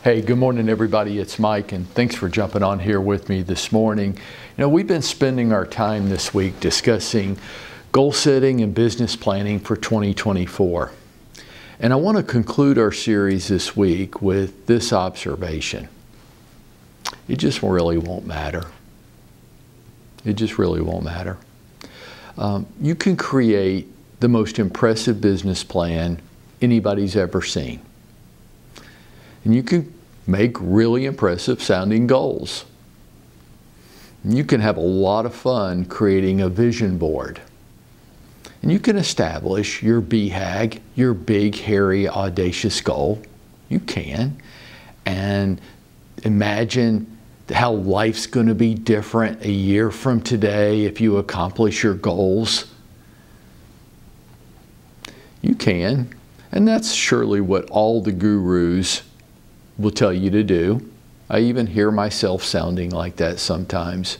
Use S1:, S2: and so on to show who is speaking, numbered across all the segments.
S1: Hey, good morning everybody, it's Mike and thanks for jumping on here with me this morning. We've been spending our time this week discussing goal setting and business planning for 2024. And I want to conclude our series this week with this observation. It just really won't matter. It just really won't matter. You can create the most impressive business plan anybody's ever seen. And you can make really impressive sounding goals. And you can have a lot of fun creating a vision board. And you can establish your BHAG, your big, hairy, audacious goal. You can. And imagine how life's going to be different a year from today if you accomplish your goals. You can. And that's surely what all the gurus will tell you to do. I even hear myself sounding like that sometimes.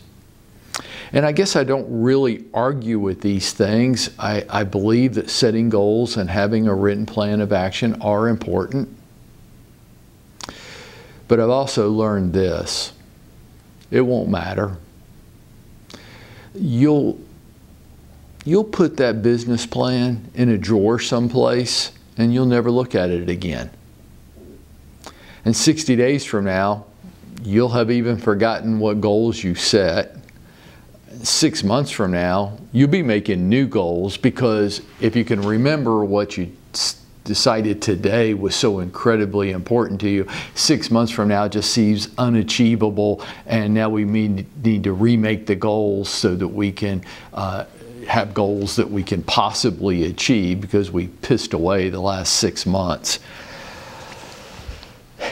S1: And I guess I don't really argue with these things. I believe that setting goals and having a written plan of action are important. But I've also learned this. It won't matter. You'll put that business plan in a drawer someplace and you'll never look at it again. And 60 days from now, you'll have even forgotten what goals you set. 6 months from now, you'll be making new goals because if you can remember what you decided today was so incredibly important to you, 6 months from now it just seems unachievable, and now we need to remake the goals so that we can have goals that we can possibly achieve because we pissed away the last 6 months.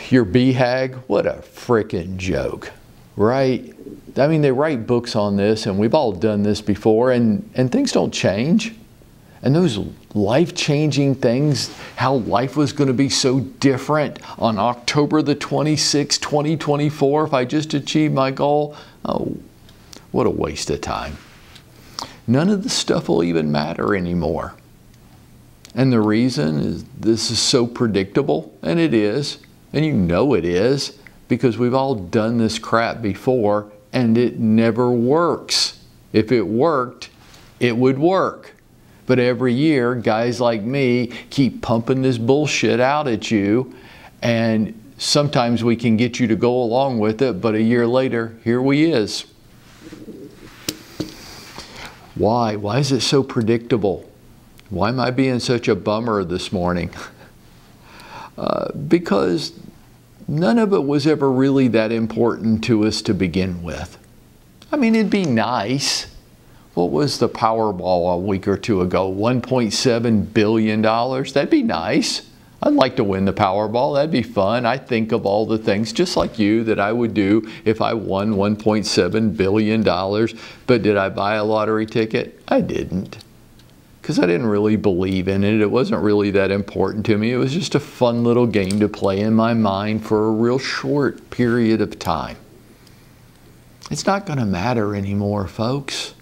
S1: Your BHAG, what a frickin' joke, right? I mean, they write books on this, and we've all done this before, and things don't change. And those life-changing things, how life was going to be so different on October the 26th, 2024, if I just achieved my goal, oh, what a waste of time. None of the stuff will even matter anymore. And the reason is this is so predictable, and it is. And you know it is because we've all done this crap before and it never works. If it worked, it would work. But every year, guys like me keep pumping this bullshit out at you, and sometimes we can get you to go along with it, but a year later, here we is. Why? Why is it so predictable? Why am I being such a bummer this morning? Because none of it was ever really that important to us to begin with. I mean, it'd be nice. What was the Powerball a week or two ago? $1.7 billion? That'd be nice. I'd like to win the Powerball. That'd be fun. I think of all the things, just like you, that I would do if I won $1.7 billion. But did I buy a lottery ticket? I didn't. Because I didn't really believe in it. It wasn't really that important to me. It was just a fun little game to play in my mind for a real short period of time. It's not going to matter anymore, folks.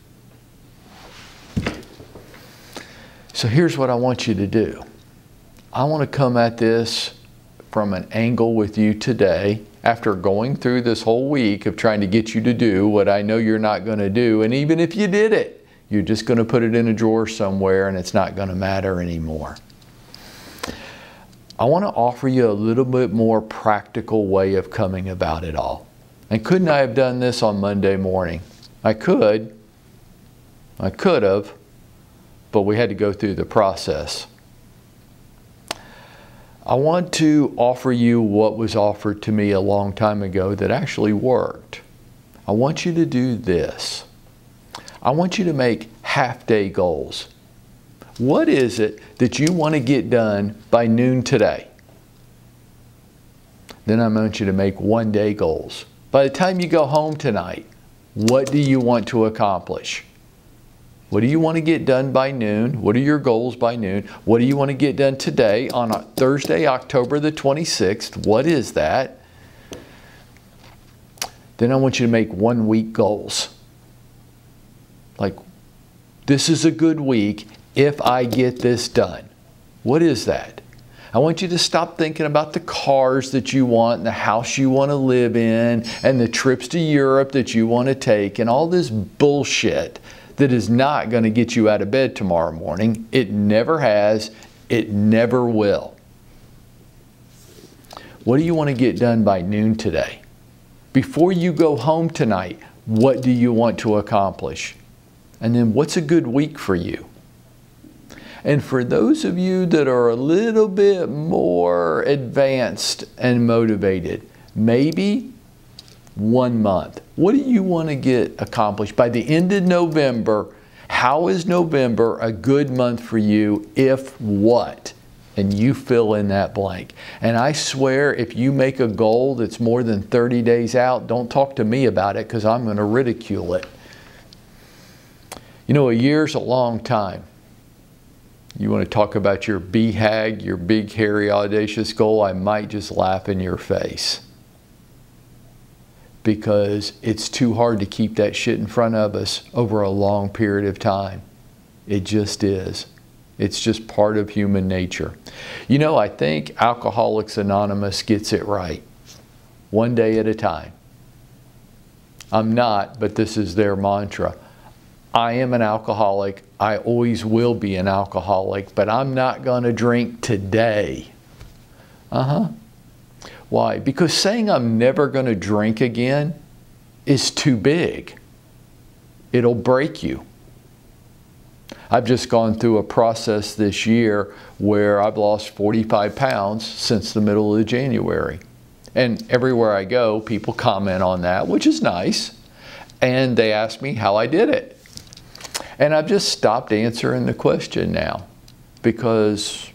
S1: So here's what I want you to do. I want to come at this from an angle with you today after going through this whole week of trying to get you to do what I know you're not going to do. And even if you did it, you're just going to put it in a drawer somewhere and it's not going to matter anymore. I want to offer you a little bit more practical way of coming about it all. And couldn't I have done this on Monday morning? I could. I could have, but we had to go through the process. I want to offer you what was offered to me a long time ago that actually worked. I want you to do this. I want you to make half-day goals. What is it that you want to get done by noon today? Then I want you to make one-day goals. By the time you go home tonight, what do you want to accomplish? What do you want to get done by noon? What are your goals by noon? What do you want to get done today on Thursday, October the 26th? What is that? Then I want you to make 1 week goals. Like, this is a good week if I get this done. What is that? I want you to stop thinking about the cars that you want and the house you want to live in and the trips to Europe that you want to take and all this bullshit that is not going to get you out of bed tomorrow morning. It never has. It never will. What do you want to get done by noon today? Before you go home tonight, what do you want to accomplish? And then what's a good week for you? And for those of you that are a little bit more advanced and motivated, maybe 1 month. What do you want to get accomplished? By the end of November, how is November a good month for you, if what? And you fill in that blank. And I swear, if you make a goal that's more than 30 days out, don't talk to me about it because I'm going to ridicule it. You know, a year's a long time. You want to talk about your BHAG, your big, hairy, audacious goal, I might just laugh in your face. Because it's too hard to keep that shit in front of us over a long period of time. It just is. It's just part of human nature. You know, I think Alcoholics Anonymous gets it right. One day at a time. I'm not, but this is their mantra. I am an alcoholic. I always will be an alcoholic, but I'm not going to drink today. Why? Because saying I'm never going to drink again is too big. It'll break you. I've just gone through a process this year where I've lost 45 pounds since the middle of January. And everywhere I go, people comment on that, which is nice. And they ask me how I did it. And I've just stopped answering the question now because,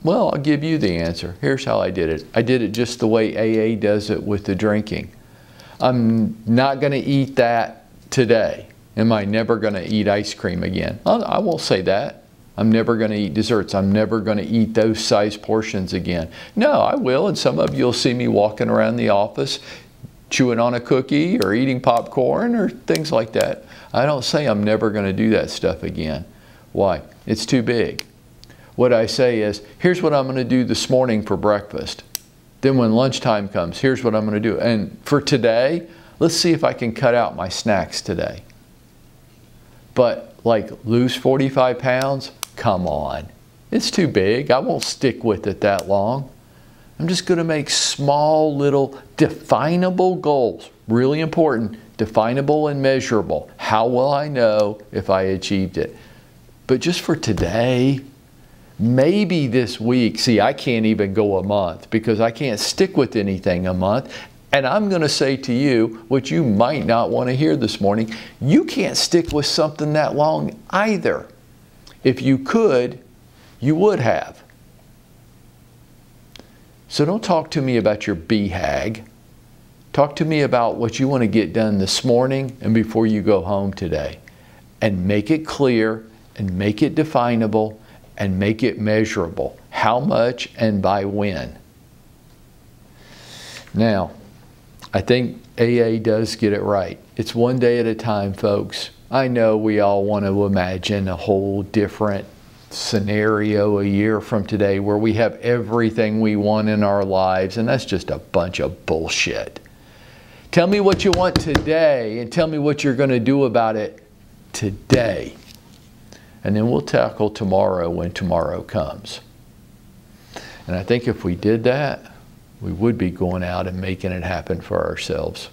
S1: well, I'll give you the answer. Here's how I did it. I did it just the way AA does it with the drinking. I'm not going to eat that today. Am I never going to eat ice cream again? I won't say that. I'm never going to eat desserts. I'm never going to eat those size portions again. No, I will, and some of you will see me walking around the office chewing on a cookie or eating popcorn or things like that. I don't say I'm never going to do that stuff again. Why? It's too big. What I say is, here's what I'm going to do this morning for breakfast. Then when lunchtime comes, here's what I'm going to do. And for today, let's see if I can cut out my snacks today. But like lose 45 pounds? Come on. It's too big. I won't stick with it that long. I'm just going to make small little definable goals. Really important. Definable and measurable. How will I know if I achieved it? But just for today, maybe this week. See, I can't even go a month because I can't stick with anything a month. And I'm going to say to you what you might not want to hear this morning. You can't stick with something that long either. If you could, you would have. So don't talk to me about your BHAG. Talk to me about what you want to get done this morning and before you go home today. And make it clear and make it definable and make it measurable. How much and by when. Now, I think AA does get it right. It's one day at a time, folks. I know we all want to imagine a whole different scenario a year from today where we have everything we want in our lives, and that's just a bunch of bullshit. Tell me what you want today and tell me what you're going to do about it today. And then we'll tackle tomorrow when tomorrow comes. And I think if we did that, we would be going out and making it happen for ourselves.